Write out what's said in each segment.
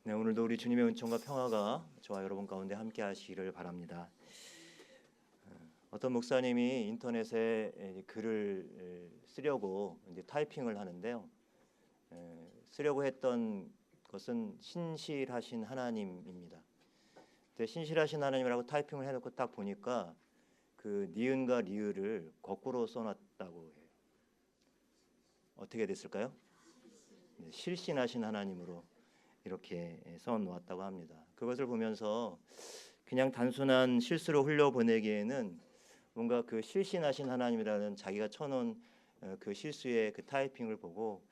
네, 오늘도 우리 주님의 은총과 평화가 저와 여러분 가운데 함께 하시기를 바랍니다. 어떤 목사님이 인터넷에 글을 쓰려고 이제 타이핑을 하는데요. 쓰려고 했던 것은 신실하신 하나님입니다. 근데 신실하신 하나님이라고 타이핑을 해놓고 딱 보니까 그 니은과 리을을 거꾸로 써놨다고 해요. 어떻게 됐을까요? 네, 실신하신 하나님으로 이렇게 써 놓았다고 합니다. 그것을 보면서 그냥 단순한 실수로 흘려보내기에는 뭔가 그 실신하신 하나님이라는 자기가 쳐놓은 그 실수의 그 타이핑을 보고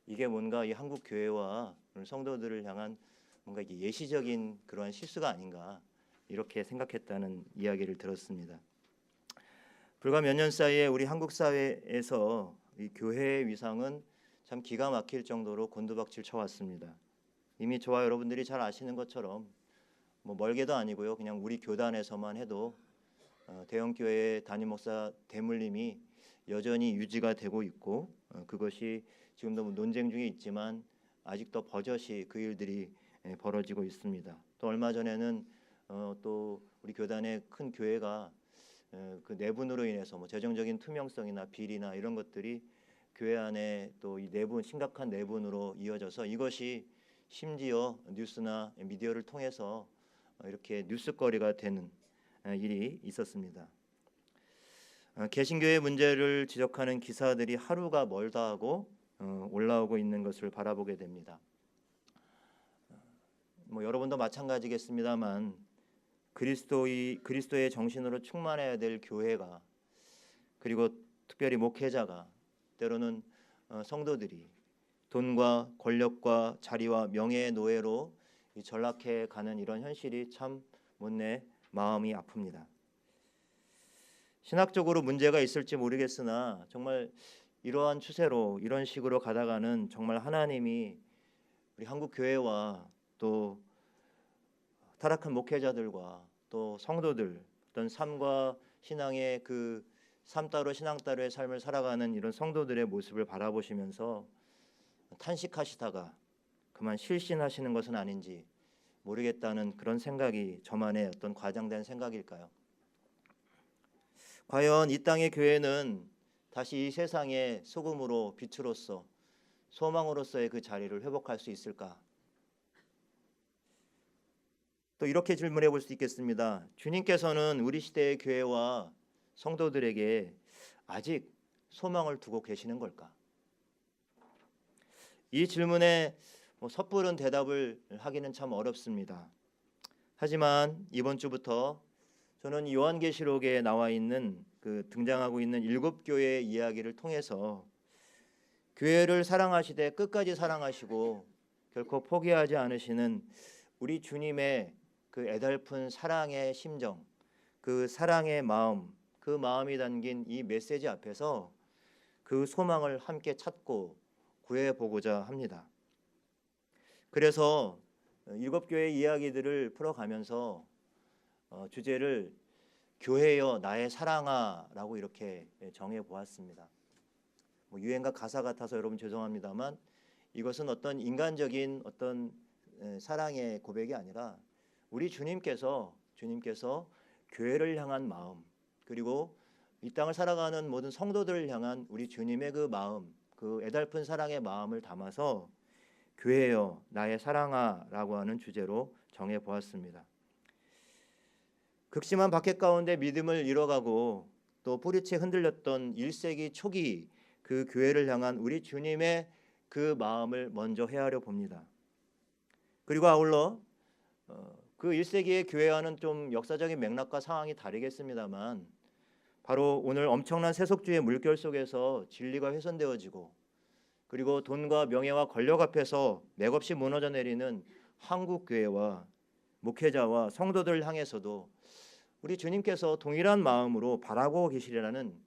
이게 뭔가 이 한국 교회와 성도들을 향한 뭔가 이게 예시적인 그러한 실수가 아닌가 이렇게 생각했다는 이야기를 들었습니다. 불과 몇 년 사이에 우리 한국 사회에서 이 교회의 위상은 참 기가 막힐 정도로 곤두박질 쳐왔습니다. 이미 저와 여러분들이 잘 아시는 것처럼 뭐 멀게도 아니고요. 그냥 우리 교단에서만 해도 대형 교회 담임 목사 대물림이 여전히 유지가 되고 있고 그것이 지금도 논쟁 중에 있지만 아직도 버젓이 그 일들이 벌어지고 있습니다. 또 얼마 전에는 또 우리 교단의 큰 교회가 그 내분으로 인해서 뭐 재정적인 투명성이나 비리나 이런 것들이 교회 안에 또 이 내분 심각한 내분으로 이어져서 이것이 심지어 뉴스나 미디어를 통해서 이렇게 뉴스거리가 되는 일이 있었습니다. 개신교의 문제를 지적하는 기사들이 하루가 멀다 하고 올라오고 있는 것을 바라보게 됩니다. 뭐 여러분도 마찬가지겠습니다만 그리스도의 정신으로 충만해야 될 교회가 그리고 특별히 목회자가 때로는 성도들이 돈과 권력과 자리와 명예의 노예로 전락해 가는 이런 현실이 참 못내 마음이 아픕니다. 신학적으로 문제가 있을지 모르겠으나 정말 이러한 추세로 이런 식으로 가다가는 정말 하나님이 우리 한국 교회와 또 타락한 목회자들과 또 성도들 어떤 삶과 신앙의 그 삶 따로 신앙 따로의 삶을 살아가는 이런 성도들의 모습을 바라보시면서 탄식하시다가 그만 실신하시는 것은 아닌지 모르겠다는 그런 생각이 저만의 어떤 과장된 생각일까요? 과연 이 땅의 교회는 다시 이 세상의 소금으로 빛으로서 소망으로서의 그 자리를 회복할 수 있을까? 또 이렇게 질문해 볼 수 있겠습니다. 주님께서는 우리 시대의 교회와 성도들에게 아직 소망을 두고 계시는 걸까? 이 질문에 섣부른 대답을 하기는 참 어렵습니다. 하지만 이번 주부터 저는 요한계시록에 나와 있는 그 등장하고 있는 7교회의 이야기를 통해서 교회를 사랑하시되 끝까지 사랑하시고 결코 포기하지 않으시는 우리 주님의 그 애달픈 사랑의 심정, 그 사랑의 마음, 그 마음이 담긴 이 메시지 앞에서 그 소망을 함께 찾고 구해보고자 합니다. 그래서 7교회의 이야기들을 풀어가면서 주제를 교회여 나의 사랑아라고 이렇게 정해보았습니다. 뭐 유행가 가사 같아서 여러분 죄송합니다만 이것은 어떤 인간적인 어떤 사랑의 고백이 아니라 우리 주님께서 교회를 향한 마음 그리고 이 땅을 살아가는 모든 성도들을 향한 우리 주님의 그 마음, 그 애달픈 사랑의 마음을 담아서 교회여 나의 사랑아라고 하는 주제로 정해보았습니다. 극심한 박해 가운데 믿음을 잃어가고 또 뿌리채 흔들렸던 1세기 초기 그 교회를 향한 우리 주님의 그 마음을 먼저 헤아려 봅니다. 그리고 아울러 그 1세기의 교회와는 좀 역사적인 맥락과 상황이 다르겠습니다만 바로 오늘 엄청난 세속주의 물결 속에서 진리가 훼손되어지고 그리고 돈과 명예와 권력 앞에서 맥없이 무너져 내리는 한국 교회와 목회자와 성도들을 향해서도 우리 주님께서 동일한 마음으로 바라고 계시리라는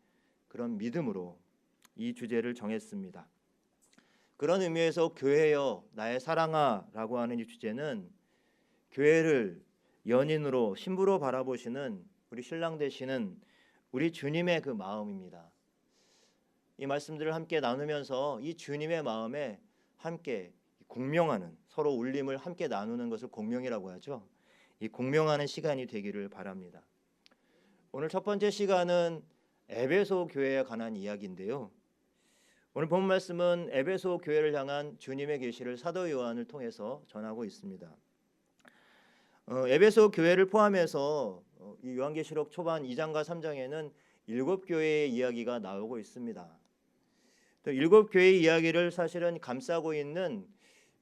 그런 믿음으로 이 주제를 정했습니다. 그런 의미에서 교회여 나의 사랑아라고 하는 이 주제는 교회를 연인으로 신부로 바라보시는 우리 신랑 되시는 우리 주님의 그 마음입니다. 이 말씀들을 함께 나누면서 이 주님의 마음에 함께 공명하는 서로 울림을 함께 나누는 것을 공명이라고 하죠. 이 공명하는 시간이 되기를 바랍니다. 오늘 첫 번째 시간은 에베소 교회에 관한 이야기인데요. 오늘 본 말씀은 에베소 교회를 향한 주님의 계시를 사도 요한을 통해서 전하고 있습니다. 에베소 교회를 포함해서 이 요한계시록 초반 2장과 3장에는 7교회의 이야기가 나오고 있습니다. 또 7교회의 이야기를 사실은 감싸고 있는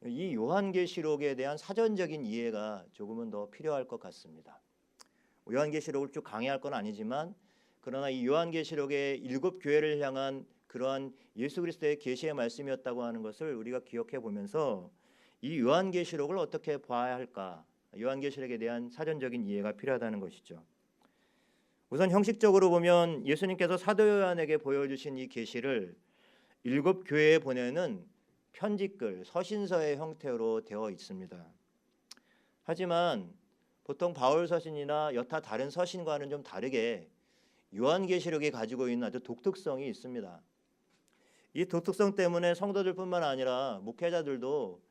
이 요한계시록에 대한 사전적인 이해가 조금은 더 필요할 것 같습니다. 요한계시록을 쭉 강의할 건 아니지만 그러나 이 요한계시록의 7교회를 향한 그러한 예수 그리스도의 계시의 말씀이었다고 하는 것을 우리가 기억해 보면서 이 요한계시록을 어떻게 봐야 할까? 요한계시록에 대한 사전적인 이해가 필요하다는 것이죠. 우선 형식적으로 보면 예수님께서 사도 요한에게 보여주신 이 계시를 7교회에 보내는 편지글, 서신서의 형태로 되어 있습니다. 하지만 보통 바울 서신이나 여타 다른 서신과는 좀 다르게 요한계시록이 가지고 있는 아주 독특성이 있습니다. 이 독특성 때문에 성도들뿐만 아니라 목회자들도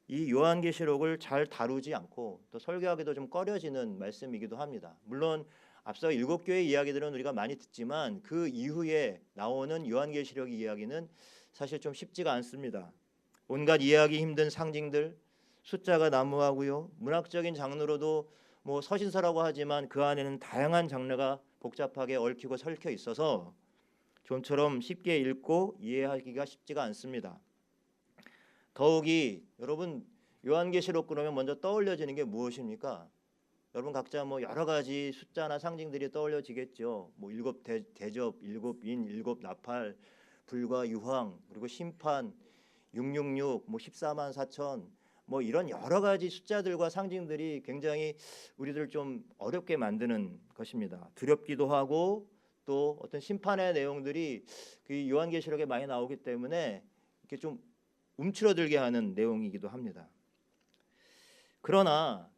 이 요한계시록을 잘 다루지 않고 또 설교하기도 좀 꺼려지는 말씀이기도 합니다. 물론 앞서 7교회 이야기들은 우리가 많이 듣지만 그 이후에 나오는 요한계시록 이야기는 사실 좀 쉽지가 않습니다. 온갖 이해하기 힘든 상징들, 숫자가 난무하고요. 문학적인 장르로도 뭐 서신서라고 하지만 그 안에는 다양한 장르가 복잡하게 얽히고 설켜 있어서 좀처럼 쉽게 읽고 이해하기가 쉽지가 않습니다. 더욱이 여러분 요한계시록 그러면 먼저 떠올려지는 게 무엇입니까? 여러분 각자 뭐 여러 가지 숫자나 상징들이 떠올려지겠죠. 뭐 7 대접, 7 인, 7 나팔, 불과 유황, 그리고 심판, 666, 뭐 14만 4천, 뭐 이런 여러 가지 숫자들과 상징들이 굉장히 우리들 좀 어렵게 만드는 것입니다. 두렵기도 하고 또 어떤 심판의 내용들이 그 요한계시록에 많이 나오기 때문에 이렇게 좀 움츠러들게 하는 내용이기도 합니다. 그러나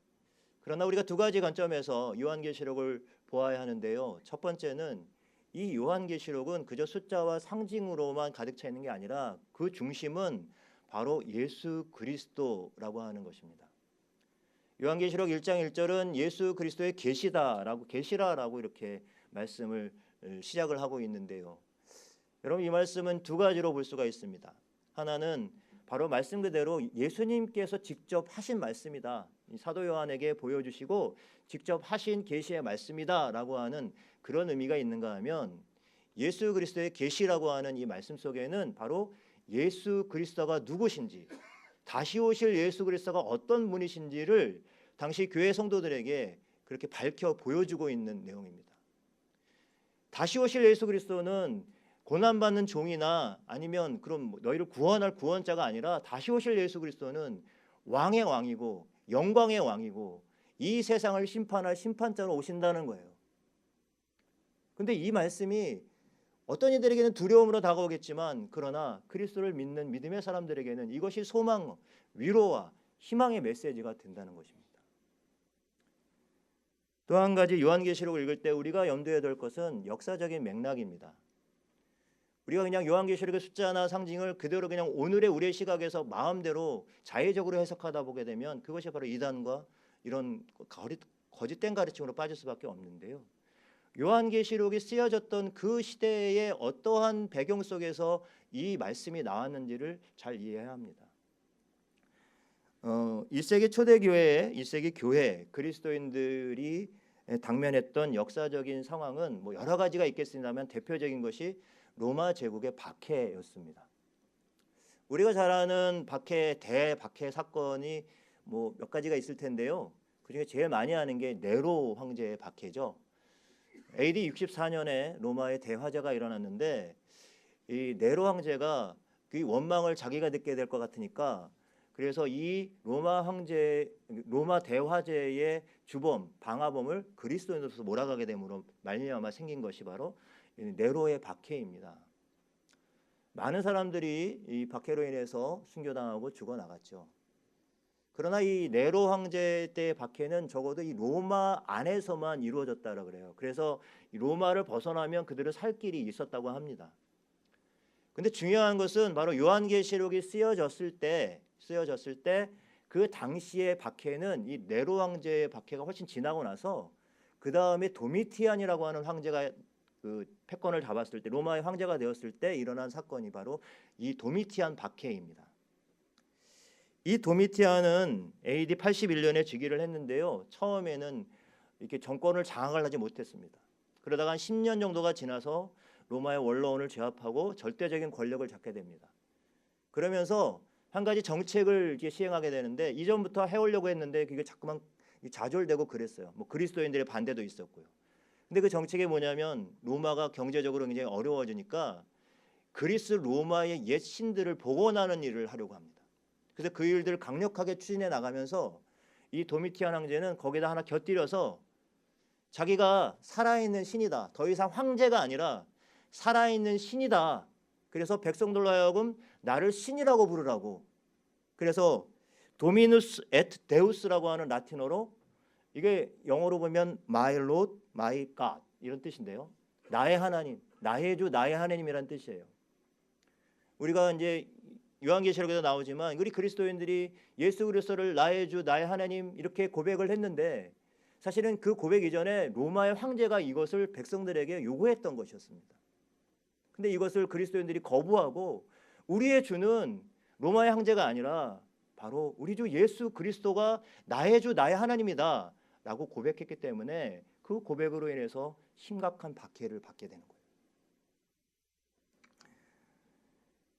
우리가 두 가지 관점에서 요한계시록을 보아야 하는데요. 첫 번째는 이 요한계시록은 그저 숫자와 상징으로만 가득 차 있는 게 아니라 그 중심은 바로 예수 그리스도라고 하는 것입니다. 요한계시록 1장 1절은 예수 그리스도의 계시다라고 계시라라고 이렇게 말씀을 시작을 하고 있는데요. 여러분 이 말씀은 두 가지로 볼 수가 있습니다. 하나는 바로 말씀 그대로 예수님께서 직접 하신 말씀이다. 사도 요한에게 보여주시고 직접 하신 계시의 말씀이다라고 하는 그런 의미가 있는가 하면 예수 그리스도의 계시라고 하는 이 말씀 속에는 바로 예수 그리스도가 누구신지 다시 오실 예수 그리스도가 어떤 분이신지를 당시 교회 성도들에게 그렇게 밝혀 보여주고 있는 내용입니다. 다시 오실 예수 그리스도는 고난받는 종이나 아니면 그럼 너희를 구원할 구원자가 아니라 다시 오실 예수 그리스도는 왕의 왕이고 영광의 왕이고 이 세상을 심판할 심판자로 오신다는 거예요. 근데 이 말씀이 어떤 이들에게는 두려움으로 다가오겠지만 그러나 그리스도를 믿는 믿음의 사람들에게는 이것이 소망, 위로와 희망의 메시지가 된다는 것입니다. 또 한 가지 요한계시록을 읽을 때 우리가 염두에 둘 것은 역사적인 맥락입니다. 우리가 그냥 요한계시록의 숫자나 상징을 그대로 그냥 오늘의 우리의 시각에서 마음대로 자의적으로 해석하다 보게 되면 그것이 바로 이단과 이런 거짓된 가르침으로 빠질 수밖에 없는데요. 요한계시록이 쓰여졌던 그 시대의 어떠한 배경 속에서 이 말씀이 나왔는지를 잘 이해해야 합니다. 1세기 초대교회, 1세기 교회, 그리스도인들이 당면했던 역사적인 상황은 뭐 여러 가지가 있겠습니다만 대표적인 것이 로마 제국의 박해였습니다. 우리가 잘 아는 대박해 사건이 뭐 몇 가지가 있을 텐데요. 그중에 제일 많이 아는 게 네로 황제의 박해죠. AD 64년에 로마에 대화재가 일어났는데 이 네로 황제가 그 원망을 자기가 듣게 될 것 같으니까 그래서 이 로마 대화제의 주범 방화범을 그리스도인으로서 몰아가게 됨으로 말미암아 생긴 것이 바로 네로의 박해입니다. 많은 사람들이 이 박해로 인해서 순교당하고 죽어나갔죠. 그러나 이 네로 황제 때의 박해는 적어도 이 로마 안에서만 이루어졌다고 그래요. 그래서 이 로마를 벗어나면 그들은 살 길이 있었다고 합니다. 근데 중요한 것은 바로 요한계시록이 쓰여졌을 때 그 당시의 박해는 이 네로 황제의 박해가 훨씬 지나고 나서 그 다음에 도미티안이라고 하는 황제가 그 패권을 잡았을 때, 로마의 황제가 되었을 때 일어난 사건이 바로 이 도미티안 박해입니다. 이 도미티안은 AD 81년에 즉위를 했는데요. 처음에는 이렇게 정권을 장악을 하지 못했습니다. 그러다가 한 10년 정도가 지나서 로마의 원로원을 제압하고 절대적인 권력을 잡게 됩니다. 그러면서 한 가지 정책을 이렇게 시행하게 되는데, 이전부터 해오려고 했는데 그게 자꾸만 좌절되고 그랬어요. 뭐 그리스도인들의 반대도 있었고요. 근데 그 정책이 뭐냐면, 로마가 경제적으로 굉장히 어려워지니까 그리스 로마의 옛 신들을 복원하는 일을 하려고 합니다. 그래서 그 일들을 강력하게 추진해 나가면서 이 도미티안 황제는 거기다 하나 곁들여서 자기가 살아있는 신이다, 더 이상 황제가 아니라 살아있는 신이다, 그래서 백성들로 하여금 나를 신이라고 부르라고, 그래서 도미누스 에트 데우스라고 하는 라틴어로, 이게 영어로 보면 my lord, my god 이런 뜻인데요. 나의 하나님, 나의 주, 나의 하나님이란 뜻이에요. 우리가 이제 요한계시록에도 나오지만 우리 그리스도인들이 예수 그리스도를 나의 주, 나의 하나님 이렇게 고백을 했는데, 사실은 그 고백 이전에 로마의 황제가 이것을 백성들에게 요구했던 것이었습니다. 근데 이것을 그리스도인들이 거부하고, 우리의 주는 로마의 황제가 아니라 바로 우리 주 예수 그리스도가 나의 주, 나의 하나님이다 라고 고백했기 때문에 그 고백으로 인해서 심각한 박해를 받게 되는 거예요.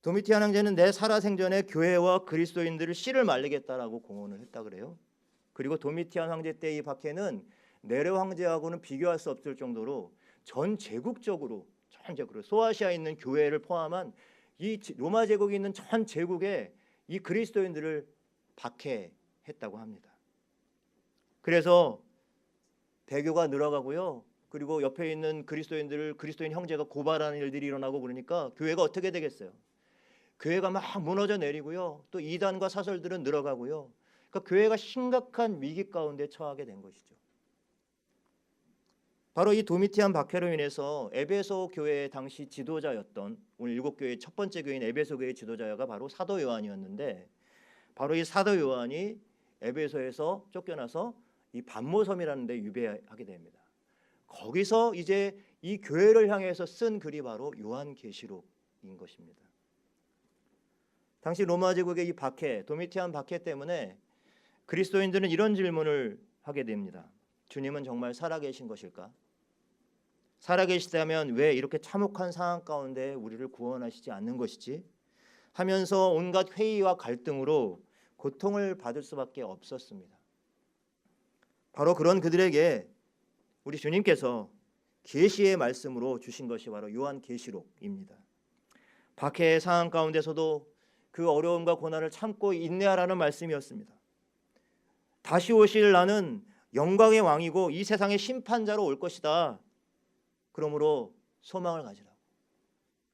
도미티안 황제는 내 살아생전에 교회와 그리스도인들을 씨를 말리겠다라고 공언을 했다 그래요. 그리고 도미티안 황제 때 이 박해는 네로 황제하고는 비교할 수 없을 정도로 전 제국적으로 소아시아에 있는 교회를 포함한 이 로마 제국에 있는 전 제국에 이 그리스도인들을 박해했다고 합니다. 그래서 배교가 늘어가고요. 그리고 옆에 있는 그리스도인 형제가 고발하는 일들이 일어나고 그러니까 교회가 어떻게 되겠어요? 교회가 막 무너져 내리고요. 또 이단과 사설들은 늘어가고요. 그러니까 교회가 심각한 위기 가운데 처하게 된 것이죠. 바로 이 도미티안 박해로 인해서 에베소 교회의 당시 지도자였던, 오늘 7교회의 첫 번째 교회인 에베소 교회의 지도자가 바로 사도 요한이었는데, 바로 이 사도 요한이 에베소에서 쫓겨나서 이 반모섬이라는 데 유배하게 됩니다. 거기서 이제 이 교회를 향해서 쓴 글이 바로 요한계시록인 것입니다. 당시 로마 제국의 이 박해, 도미티안 박해 때문에 그리스도인들은 이런 질문을 하게 됩니다. 주님은 정말 살아계신 것일까? 살아계시다면 왜 이렇게 참혹한 상황 가운데 우리를 구원하시지 않는 것이지? 하면서 온갖 회의와 갈등으로 고통을 받을 수밖에 없었습니다. 바로 그런 그들에게 우리 주님께서 계시의 말씀으로 주신 것이 바로 요한계시록입니다. 박해의 상황 가운데서도 그 어려움과 고난을 참고 인내하라는 말씀이었습니다. 다시 오실 나는 영광의 왕이고 이 세상의 심판자로 올 것이다. 그러므로 소망을 가지라고.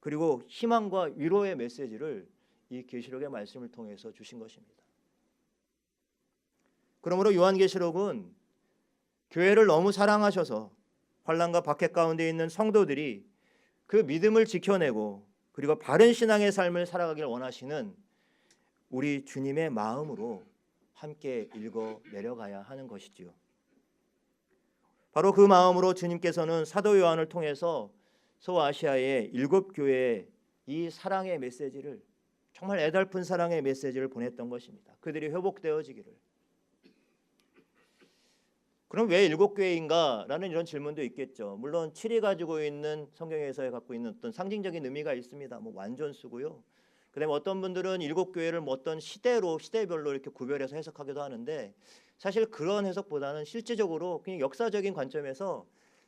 그리고 희망과 위로의 메시지를 이 계시록의 말씀을 통해서 주신 것입니다. 그러므로 요한계시록은 교회를 너무 사랑하셔서 환난과 박해 가운데 있는 성도들이 그 믿음을 지켜내고 그리고 바른 신앙의 삶을 살아가길 원하시는 우리 주님의 마음으로 함께 읽어 내려가야 하는 것이지요. 바로 그 마음으로 주님께서는 사도 요한을 통해서 소아시아의 7교회에 이 사랑의 메시지를, 정말 애달픈 사랑의 메시지를 보냈던 것입니다. 그들이 회복되어지기를. 그럼 왜 7교회인가? 라는 이런 질문도 있겠죠. 물론 7이 가지고 있는, 성경에서 갖고 있는 어떤 상징적인 의미가 있습니다. 뭐 완전수고요. 그다음에 어떤 분들은 7교회를 뭐 어떤 시대별로 이렇게 구별해서 해석하기도 하는데, 사실 그런 해석보다는 실질적으로 그냥 역사적인 관점에서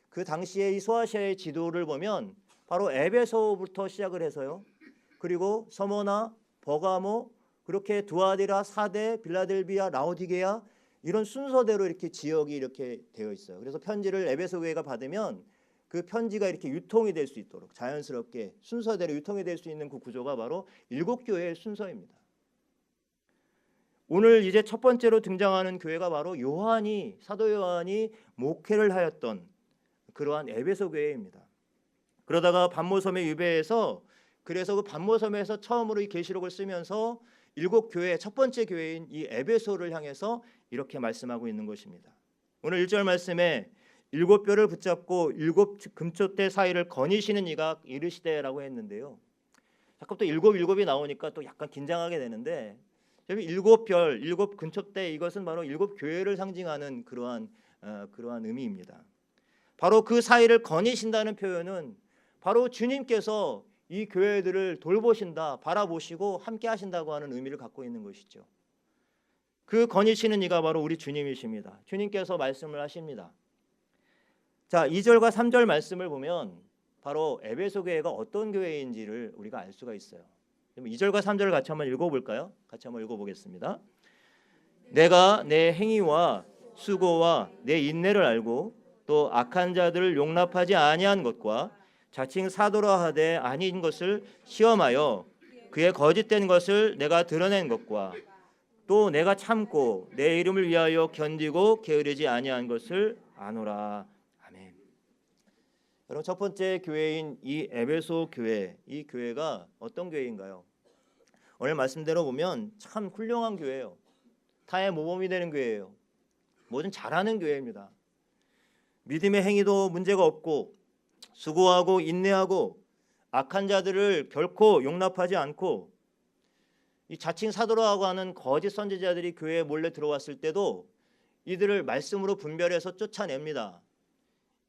그 당시에 이 소아시아의 지도를 보면 바로 에베소부터 시작을 해서요. 그리고 서머나, 버가모, 그렇게 두아디라, 사데, 빌라델비아, 라오디게아, 이런 순서대로 이렇게 지역이 이렇게 되어 있어요. 그래서 편지를 에베소 교회가 받으면 그 편지가 이렇게 유통이 될 수 있도록 자연스럽게 순서대로 유통이 될 수 있는 그 구조가 바로 7교회의 순서입니다. 오늘 이제 첫 번째로 등장하는 교회가 바로 사도 요한이 목회를 하였던 그러한 에베소 교회입니다. 그러다가 반모섬에 유배해서, 그래서 그 반모섬에서 처음으로 이 계시록을 쓰면서 일곱 교회 첫 번째 교회인 이 에베소를 향해서 이렇게 말씀하고 있는 것입니다. 오늘 1절 말씀에 일곱 뼈를 붙잡고 일곱 금촛대 사이를 거니시는 이가 이르시되라고 했는데요. 자꾸 또 일곱이 나오니까 또 약간 긴장하게 되는데, 일곱 별, 일곱 금촛대, 이것은 바로 일곱 교회를 상징하는 그러한 의미입니다. 바로 그 사이를 거니신다는 표현은 바로 주님께서 이 교회들을 돌보신다, 바라보시고 함께 하신다고 하는 의미를 갖고 있는 것이죠. 그 거니시는 이가 바로 우리 주님이십니다. 주님께서 말씀을 하십니다. 자, 2절과 3절 말씀을 보면 바로 에베소 교회가 어떤 교회인지를 우리가 알 수가 있어요. 2절과 3절을 같이 한번 읽어볼까요? 같이 한번 읽어보겠습니다. 내가 내 행위와 수고와 내 인내를 알고 또 악한 자들을 용납하지 아니한 것과 자칭 사도라 하되 아닌 것을 시험하여 그의 거짓된 것을 내가 드러낸 것과 또 내가 참고 내 이름을 위하여 견디고 게으르지 아니한 것을 아노라. 아멘. 여러분, 첫 번째 교회인 이 에베소 교회, 이 교회가 어떤 교회인가요? 오늘 말씀대로 보면 참 훌륭한 교회예요. 타의 모범이 되는 교회예요. 뭐든 잘하는 교회입니다. 믿음의 행위도 문제가 없고 수고하고 인내하고 악한 자들을 결코 용납하지 않고, 이 자칭 사도라고 하는 거짓 선지자들이 교회에 몰래 들어왔을 때도 이들을 말씀으로 분별해서 쫓아냅니다.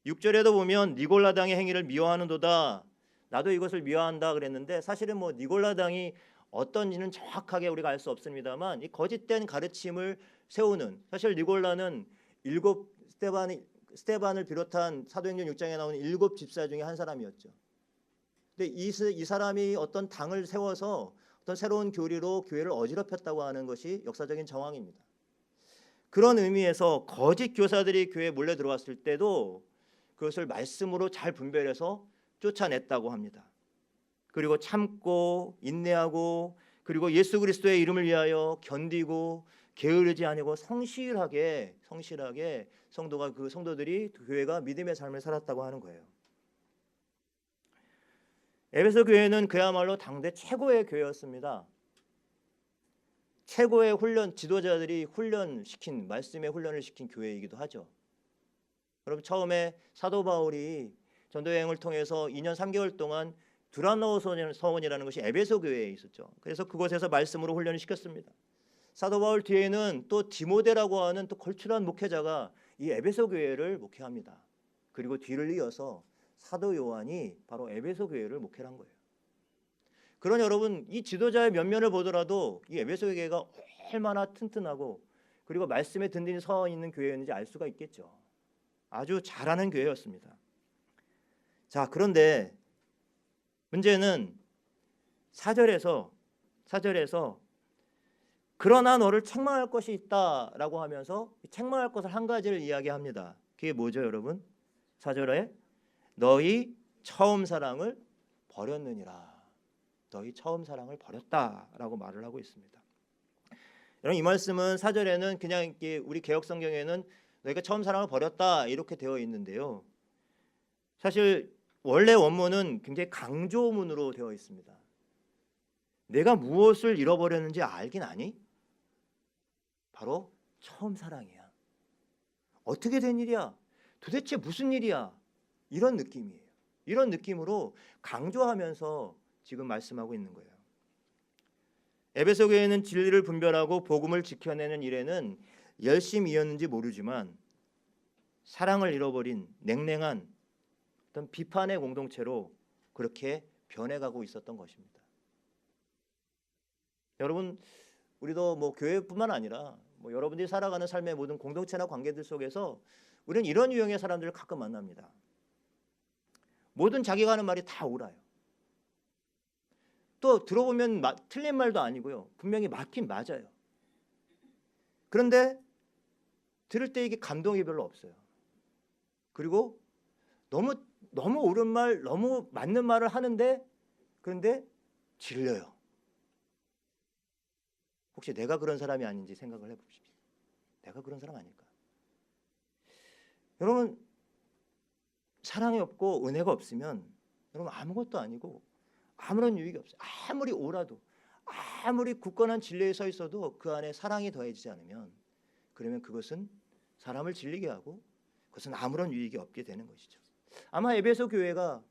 6절에도 보면 니골라당의 행위를 미워하는도다. 나도 이것을 미워한다 그랬는데, 사실은 뭐 니골라당이 어떤지는 정확하게 우리가 알 수 없습니다만, 이 거짓된 가르침을 세우는, 사실 니골라는 일곱 스데반을 비롯한 사도행전 6장에 나오는 일곱 집사 중에 한 사람이었죠. 근데 이 사람이 어떤 당을 세워서 어떤 새로운 교리로 교회를 어지럽혔다고 하는 것이 역사적인 정황입니다. 그런 의미에서 거짓 교사들이 교회에 몰래 들어왔을 때도 그것을 말씀으로 잘 분별해서 쫓아냈다고 합니다. 그리고 참고 인내하고, 그리고 예수 그리스도의 이름을 위하여 견디고 게으르지 아니고 성실하게 성도들이 교회가 믿음의 삶을 살았다고 하는 거예요. 에베소 교회는 그야말로 당대 최고의 교회였습니다. 최고의 지도자들이 말씀의 훈련을 시킨 교회이기도 하죠. 여러분, 처음에 사도 바울이 전도 여행을 통해서 2년 3개월 동안 두란노 서원이라는 것이 에베소 교회에 있었죠. 그래서 그곳에서 말씀으로 훈련을 시켰습니다. 사도 바울 뒤에는 또 디모데라고 하는 또 걸출한 목회자가 이 에베소 교회를 목회합니다. 그리고 뒤를 이어서 사도 요한이 바로 에베소 교회를 목회를 한 거예요. 그러니 여러분, 이 지도자의 면면을 보더라도 이 에베소 교회가 얼마나 튼튼하고 그리고 말씀에 든든히 서 있는 교회였는지 알 수가 있겠죠. 아주 잘하는 교회였습니다. 자, 그런데 문제는 4절에서 그러나 너를 책망할 것이 있다라고 하면서 책망할 것을 한 가지를 이야기합니다. 그게 뭐죠, 여러분? 4절에 너희 처음 사랑을 버렸느니라. 너희 처음 사랑을 버렸다라고 말을 하고 있습니다. 여러분, 이 말씀은 4절에는 그냥 이렇게 우리 개역 성경에는 너희가 처음 사랑을 버렸다 이렇게 되어 있는데요. 사실 원래 원문은 굉장히 강조문으로 되어 있습니다. 내가 무엇을 잃어버렸는지 알긴 아니? 바로 처음 사랑이야. 어떻게 된 일이야? 도대체 무슨 일이야? 이런 느낌이에요. 이런 느낌으로 강조하면서 지금 말씀하고 있는 거예요. 에베소 교회는 진리를 분별하고 복음을 지켜내는 일에는 열심이었는지 모르지만 사랑을 잃어버린 냉랭한 어떤 비판의 공동체로 그렇게 변해가고 있었던 것입니다. 여러분, 우리도 뭐 교회뿐만 아니라 여러분들이 살아가는 삶의 모든 공동체나 관계들 속에서 우리는 이런 유형의 사람들을 가끔 만납니다. 모든 자기가 하는 말이 다 옳아요. 또 들어보면 틀린 말도 아니고요, 분명히 맞긴 맞아요. 그런데 들을 때 이게 감동이 별로 없어요. 그리고 너무 옳은 말, 너무 맞는 말을 하는데 그런데 질려요. 혹시 내가 그런 사람이 아닌지 생각을 해봅시다. 내가 그런 사람 아닐까? 여러분, 사랑이 없고 은혜가 없으면 여러분 아무것도 아니고 아무런 유익이 없어요. 아무리 옳아도 아무리 굳건한 진리에 서 있어도 그 안에 사랑이 더해지지 않으면, 그러면 그것은 사람을 질리게 하고 그것은 아무런 유익이 없게 되는 것이죠. 아마 에베소 교회가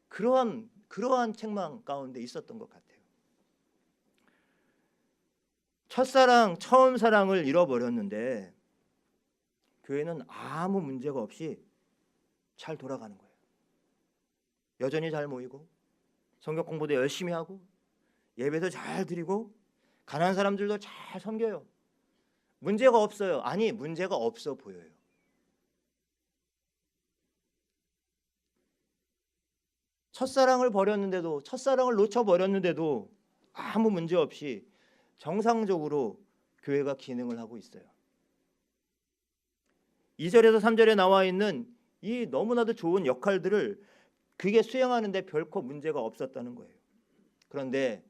그러한 책망 가운데 있었던 것 같아요. 첫사랑, 처음 사랑을 잃어버렸는데 교회는 아무 문제가 없이 잘 돌아가는 거예요. 여전히 잘 모이고 성경 공부도 열심히 하고 예배도 잘 드리고 가난한 사람들도 잘 섬겨요. 문제가 없어요. 아니, 문제가 없어 보여요. 첫사랑을 버렸는데도, 첫사랑을 놓쳐버렸는데도 아무 문제 없이 정상적으로 교회가 기능을 하고 있어요. 2절에서 3절에 나와 있는 이 너무나도 좋은 역할들을 그게 수행하는데 결코 문제가 없었다는 거예요. 그런데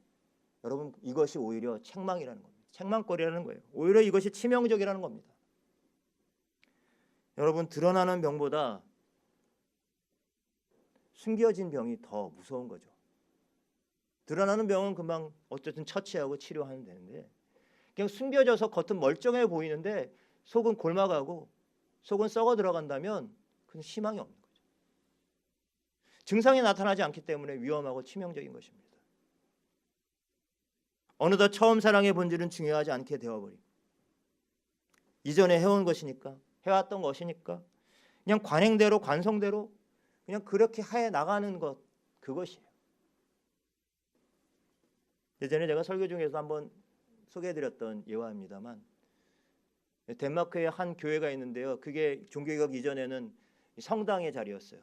여러분, 이것이 오히려 책망이라는 겁니다. 책망거리라는 거예요. 오히려 이것이 치명적이라는 겁니다. 여러분, 드러나는 병보다 숨겨진 병이 더 무서운 거죠. 드러나는 병은 금방 어쨌든 처치하고 치료하면 되는데, 그냥 숨겨져서 겉은 멀쩡해 보이는데 속은 골마가고 속은 썩어 들어간다면 그건 희망이 없는 거죠. 증상이 나타나지 않기 때문에 위험하고 치명적인 것입니다. 어느덧 처음 사랑의 본질은 중요하지 않게 되어버리고, 이전에 해온 것이니까, 해왔던 것이니까 그냥 관행대로 관성대로 그냥 그렇게 해 나가는 것, 그것이에요. 예전에 제가 설교 중에서 한번 소개해드렸던 예화입니다만, 덴마크에 한 교회가 있는데요. 그게 종교개혁 이전에는 성당의 자리였어요.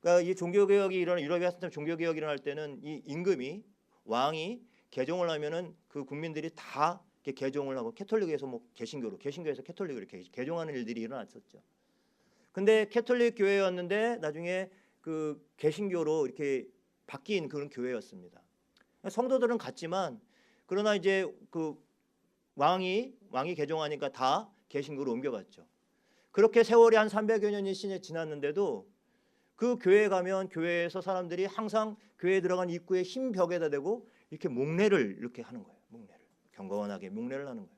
그러니까 이 종교개혁이 유럽에 한참 종교개혁이 일어날 때는 이 임금이, 왕이 개종을 하면은 그 국민들이 다 이렇게 개종을 하고, 캐톨릭에서 뭐 개신교에서 캐톨릭을 이렇게 개종하는 일들이 일어났었죠. 근데 캐톨릭 교회였는데 나중에 그 개신교로 이렇게 바뀐 그런 교회였습니다. 성도들은 같지만, 그러나 이제 그 왕이 개종하니까 다 개신교로 옮겨갔죠. 그렇게 세월이 한 300여 년이 지났는데도 그 교회에 가면 교회에서 사람들이 항상 교회에 들어간 입구에 흰 벽에다 대고 이렇게 목례를 이렇게 하는 거예요. 목례를 경건하게 목례를 하는 거예요.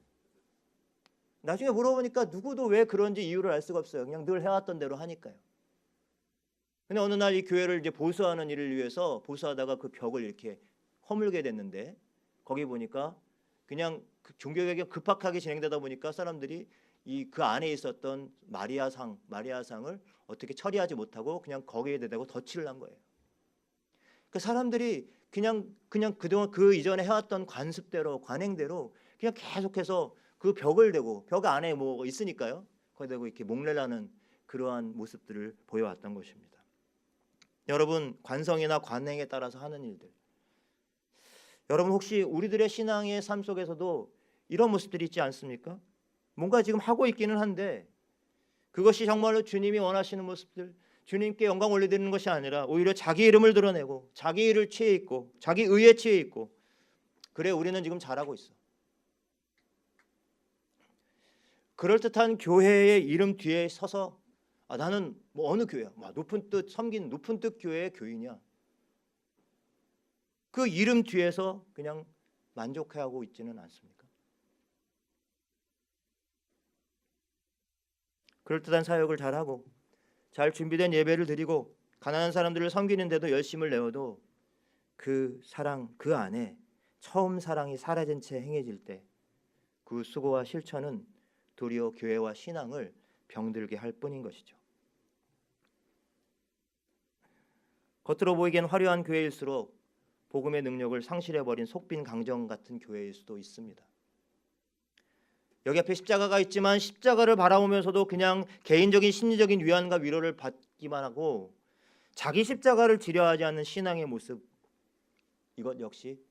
나중에 물어보니까 누구도 왜 그런지 이유를 알 수가 없어요. 그냥 늘 해왔던 대로 하니까요. 근데 어느 날 이 교회를 이제 보수하는 일을 위해서 보수하다가 그 벽을 이렇게 허물게 됐는데, 거기 보니까 그냥 그 종교개혁이 급박하게 진행되다 보니까 사람들이 그 안에 있었던 마리아상을 어떻게 처리하지 못하고 그냥 거기에 대고 덧칠을 한 거예요. 그 사람들이 그냥 그동안 그 이전에 해왔던 관습대로, 관행대로 그냥 계속해서 그 벽을 대고, 벽 안에 뭐 있으니까요, 거기 대고 이렇게 목례를 하는 그러한 모습들을 보여왔던 것입니다. 여러분, 관성이나 관행에 따라서 하는 일들, 여러분 혹시 우리들의 신앙의 삶 속에서도 이런 모습들이 있지 않습니까? 뭔가 지금 하고 있기는 한데 그것이 정말로 주님이 원하시는 모습들, 주님께 영광 올려드리는 것이 아니라 오히려 자기 이름을 드러내고 자기 일을 취해 있고 자기 의에 취해 있고, 그래 우리는 지금 잘하고 있어. 그럴듯한 교회의 이름 뒤에 서서 나는 뭐 어느 교회야, 높은 뜻 섬긴 높은 뜻 교회의 교인이야, 그 이름 뒤에서 그냥 만족해하고 있지는 않습니까? 그럴듯한 사역을 잘하고 잘 준비된 예배를 드리고 가난한 사람들을 섬기는데도 열심을 내어도 그 사랑, 그 안에 처음 사랑이 사라진 채 행해질 때 그 수고와 실천은 도리어 교회와 신앙을 병들게 할 뿐인 것이죠. 겉으로 보이기엔 화려한 교회일수록 복음의 능력을 상실해버린 속빈 강정 같은 교회일 수도 있습니다. 여기 앞에 십자가가 있지만 십자가를 바라보면서도 그냥 개인적인 심리적인 위안과 위로를 받기만 하고 자기 십자가를 지려하지 않는 신앙의 모습, 이것 역시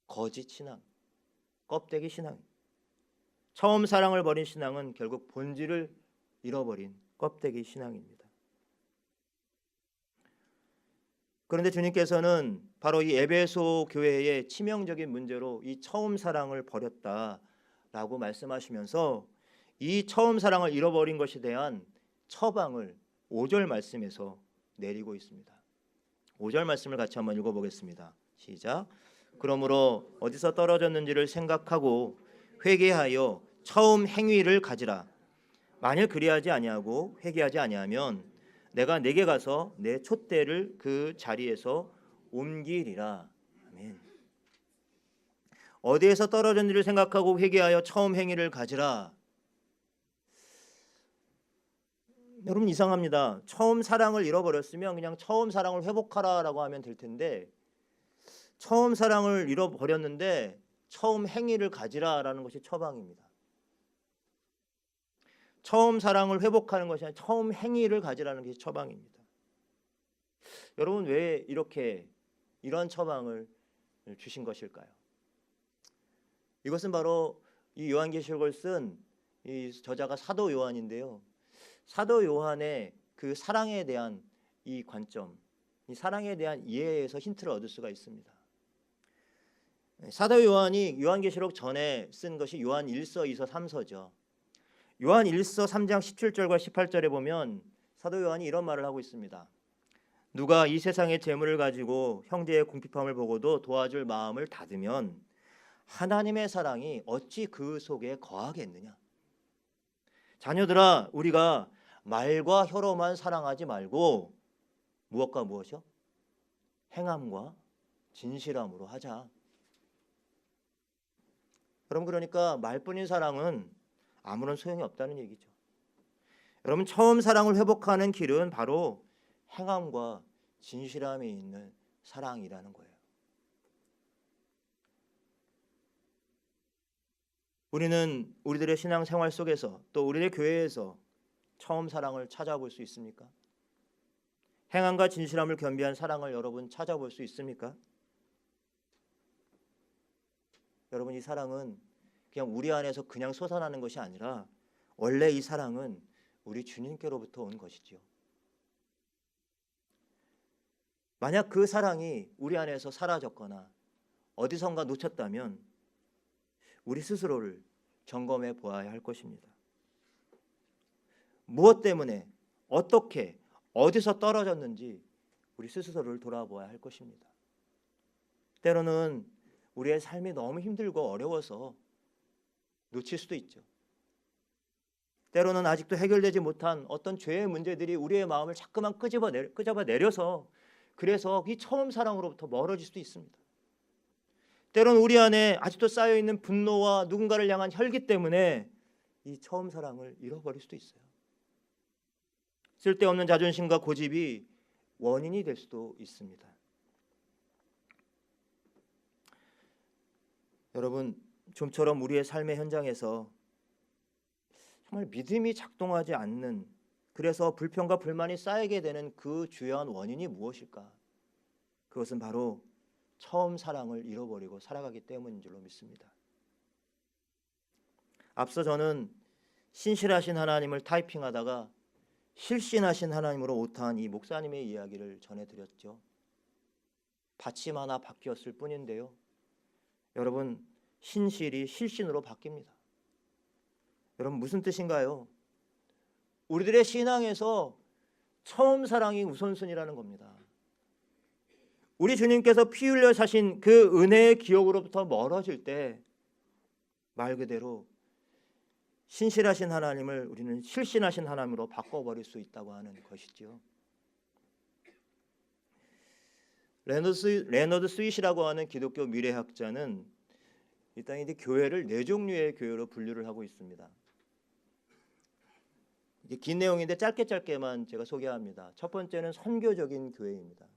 거짓 신앙, 껍데기 신앙. 처음 사랑을 버린 신앙은 결국 본질을 잃어버린 껍데기 신앙입니다. 그런데 주님께서는 바로 이 에베소 교회의 치명적인 문제로 이 처음 사랑을 버렸다라고 말씀하시면서 이 처음 사랑을 잃어버린 것에 대한 처방을 5절 말씀에서 내리고 있습니다. 5절 말씀을 같이 한번 읽어보겠습니다. 시작. 그러므로 어디서 떨어졌는지를 생각하고 회개하여 처음 행위를 가지라. 만일 그리하지 아니하고 회개하지 아니하면 내가 내게 가서 내 촛대를 그 자리에서 옮기리라. 아멘. 어디에서 떨어졌는지를 생각하고 회개하여 처음 행위를 가지라. 여러분 이상합니다. 처음 사랑을 잃어버렸으면 그냥 처음 사랑을 회복하라라고 하면 될 텐데 처음 사랑을 잃어버렸는데 처음 행위를 가지라라는 것이 처방입니다. 처음 사랑을 회복하는 것이 아니라 처음 행위를 가지라는 것이 처방입니다. 여러분 왜 이렇게 이런 처방을 주신 것일까요? 이것은 바로 이 요한계시록을 쓴 이 저자가 사도 요한인데요. 사도 요한의 그 사랑에 대한 이 관점, 이 사랑에 대한 이해에서 힌트를 얻을 수가 있습니다. 사도 요한이 요한계시록 전에 쓴 것이 요한 1서, 2서, 3서죠. 요한 1서 3장 17절과 18절에 보면 사도 요한이 이런 말을 하고 있습니다. 누가 이 세상의 재물을 가지고 형제의 궁핍함을 보고도 도와줄 마음을 닫으면 하나님의 사랑이 어찌 그 속에 거하겠느냐. 자녀들아, 우리가 말과 혀로만 사랑하지 말고 무엇과 무엇이요? 행함과 진실함으로 하자. 여러분 그러니까 말뿐인 사랑은 아무런 소용이 없다는 얘기죠. 여러분 처음 사랑을 회복하는 길은 바로 행함과 진실함이 있는 사랑이라는 거예요. 우리는 우리들의 신앙생활 속에서 또 우리의 교회에서 처음 사랑을 찾아볼 수 있습니까? 행함과 진실함을 겸비한 사랑을 여러분 찾아볼 수 있습니까? 여러분 이 사랑은 그냥 우리 안에서 그냥 솟아나는 것이 아니라 원래 이 사랑은 우리 주님께로부터 온 것이지요. 만약 그 사랑이 우리 안에서 사라졌거나 어디선가 놓쳤다면 우리 스스로를 점검해 보아야 할 것입니다. 무엇 때문에 어떻게 어디서 떨어졌는지 우리 스스로를 돌아보아야 할 것입니다. 때로는 우리의 삶이 너무 힘들고 어려워서 놓칠 수도 있죠. 때로는 아직도 해결되지 못한 어떤 죄의 문제들이 우리의 마음을 자꾸만 끄집어내려서 그래서 이 처음 사랑으로부터 멀어질 수도 있습니다. 때로는 우리 안에 아직도 쌓여있는 분노와 누군가를 향한 혈기 때문에 이 처음 사랑을 잃어버릴 수도 있어요. 쓸데없는 자존심과 고집이 원인이 될 수도 있습니다. 여러분 좀처럼 우리의 삶의 현장에서 정말 믿음이 작동하지 않는 그래서 불평과 불만이 쌓이게 되는 그 주요한 원인이 무엇일까? 그것은 바로 처음 사랑을 잃어버리고 살아가기 때문인 줄로 믿습니다. 앞서 저는 신실하신 하나님을 타이핑하다가 실신하신 하나님으로 오타한 이 목사님의 이야기를 전해드렸죠. 받침 하나 바뀌었을 뿐인데요. 여러분 신실이 실신으로 바뀝니다. 여러분 무슨 뜻인가요? 우리들의 신앙에서 처음 사랑이 우선순위라는 겁니다. 우리 주님께서 피 흘려 사신 그 은혜의 기억으로부터 멀어질 때 말 그대로 신실하신 하나님을 우리는 실신하신 하나님으로 바꿔버릴 수 있다고 하는 것이지요. 레너드 스윗이라고 하는 기독교 미래학자는 일단 이제 교회를 네 종류의 교회로 분류를 하고 있습니다. 이게 긴 내용인데 짧게만 제가 소개합니다. 첫 번째는 선교적인 교회입니다.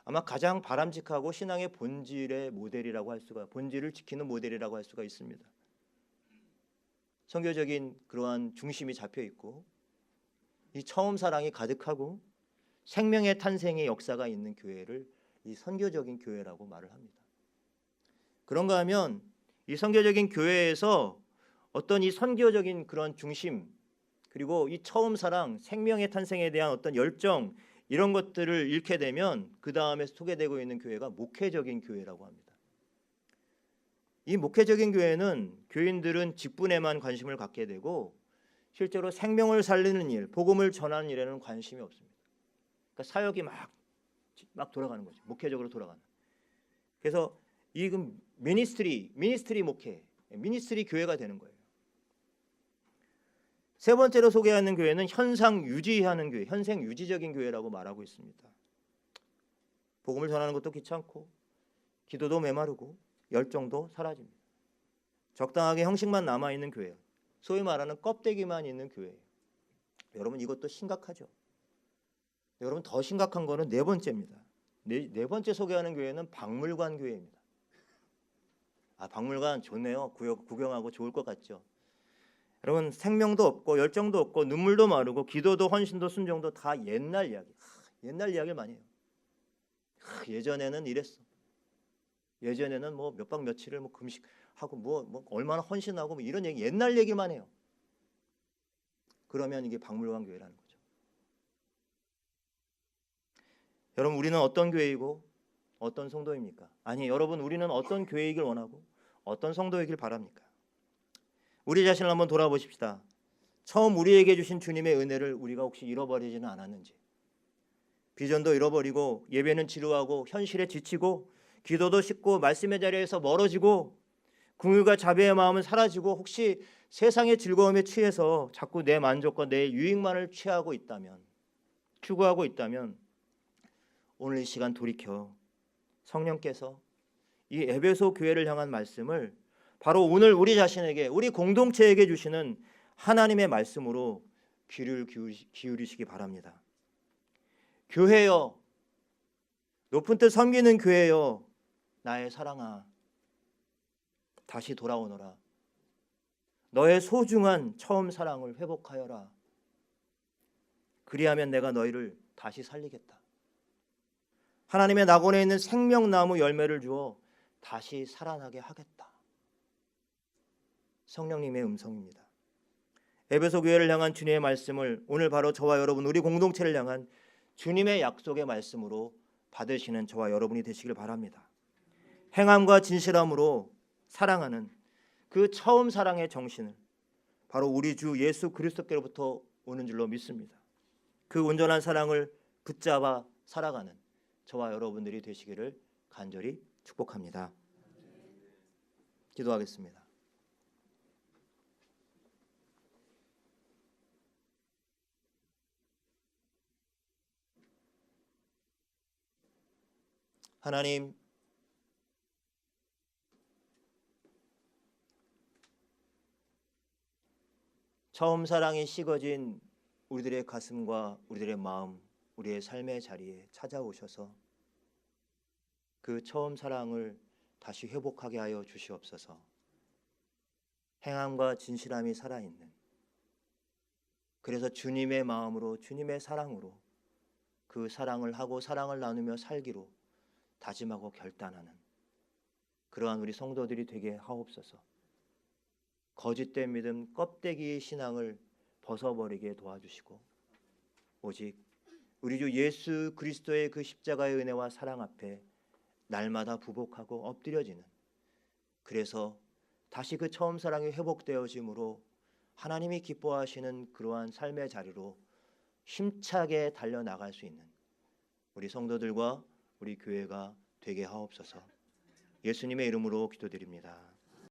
아마 가장 바람직하고 신앙의 본질의 모델이라고 할 수가 본질을 지키는 모델이라고 할 수가 있습니다. 선교적인 그러한 중심이 잡혀 있고 이 처음 사랑이 가득하고 생명의 탄생의 역사가 있는 교회를 이 선교적인 교회라고 말을 합니다. 그런가 하면 이 선교적인 교회에서 어떤 이 선교적인 그런 중심 그리고 이 처음 사랑, 생명의 탄생에 대한 어떤 열정 이런 것들을 잃게 되면 그 다음에 소개되고 있는 교회가 목회적인 교회라고 합니다. 이 목회적인 교회는 교인들은 직분에만 관심을 갖게 되고 실제로 생명을 살리는 일, 복음을 전하는 일에는 관심이 없습니다. 그러니까 사역이 막 돌아가는 거죠. 목회적으로 돌아가는. 그래서 이 미니스트리 목회, 미니스트리 교회가 되는 거예요. 세 번째로 소개하는 교회는 현상 유지하는 교회, 현생 유지적인 교회라고 말하고 있습니다. 복음을 전하는 것도 귀찮고 기도도 메마르고 열정도 사라집니다. 적당하게 형식만 남아있는 교회예요. 소위 말하는 껍데기만 있는 교회예요. 여러분 이것도 심각하죠. 여러분 더 심각한 거는 네 번째입니다. 네 번째 소개하는 교회는 박물관 교회입니다. 박물관 좋네요. 구경하고 좋을 것 같죠. 여러분 생명도 없고 열정도 없고 눈물도 마르고 기도도 헌신도 순종도 다 옛날 이야기. 옛날 이야기를 많이 해요. 예전에는 이랬어. 예전에는 뭐 몇 박 며칠을 뭐 금식하고 뭐 얼마나 헌신하고 뭐 이런 얘기 옛날 얘기만 해요. 그러면 이게 박물관 교회라는 거죠. 여러분 우리는 어떤 교회이고 어떤 성도입니까? 아니 여러분 우리는 어떤 교회이길 원하고 어떤 성도이길 바랍니까? 우리 자신을 한번 돌아보십시다. 처음 우리에게 주신 주님의 은혜를 우리가 혹시 잃어버리지는 않았는지, 비전도 잃어버리고 예배는 지루하고 현실에 지치고 기도도 식고 말씀의 자리에서 멀어지고 긍휼과 자비의 마음은 사라지고 혹시 세상의 즐거움에 취해서 자꾸 내 만족과 내 유익만을 추구하고 있다면 오늘 이 시간 돌이켜 성령께서 이 에베소 교회를 향한 말씀을 바로 오늘 우리 자신에게 우리 공동체에게 주시는 하나님의 말씀으로 귀를 기울이시기 바랍니다. 교회여, 높은 뜻 섬기는 교회여, 나의 사랑아, 다시 돌아오너라. 너의 소중한 처음 사랑을 회복하여라. 그리하면 내가 너희를 다시 살리겠다. 하나님의 낙원에 있는 생명나무 열매를 주어 다시 살아나게 하겠다. 성령님의 음성입니다. 에베소 교회를 향한 주님의 말씀을 오늘 바로 저와 여러분 우리 공동체를 향한 주님의 약속의 말씀으로 받으시는 저와 여러분이 되시길 바랍니다. 행함과 진실함으로 사랑하는 그 처음 사랑의 정신을 바로 우리 주 예수 그리스도께로부터 오는 줄로 믿습니다. 그 온전한 사랑을 붙잡아 살아가는 저와 여러분들이 되시기를 간절히 축복합니다. 기도하겠습니다. 하나님, 처음 사랑이 식어진 우리들의 가슴과 우리들의 마음, 우리의 삶의 자리에 찾아오셔서 그 처음 사랑을 다시 회복하게 하여 주시옵소서. 행함과 진실함이 살아있는, 그래서 주님의 마음으로 주님의 사랑으로 그 사랑을 하고 사랑을 나누며 살기로 다짐하고 결단하는 그러한 우리 성도들이 되게 하옵소서. 거짓된 믿음, 껍데기의 신앙을 벗어버리게 도와주시고 오직 우리 주 예수 그리스도의 그 십자가의 은혜와 사랑 앞에 날마다 부복하고 엎드려지는, 그래서 다시 그 처음 사랑이 회복되어짐으로 하나님이 기뻐하시는 그러한 삶의 자리로 힘차게 달려나갈 수 있는 우리 성도들과 우리 교회가 되게 하옵소서. 예수님의 이름으로 기도드립니다.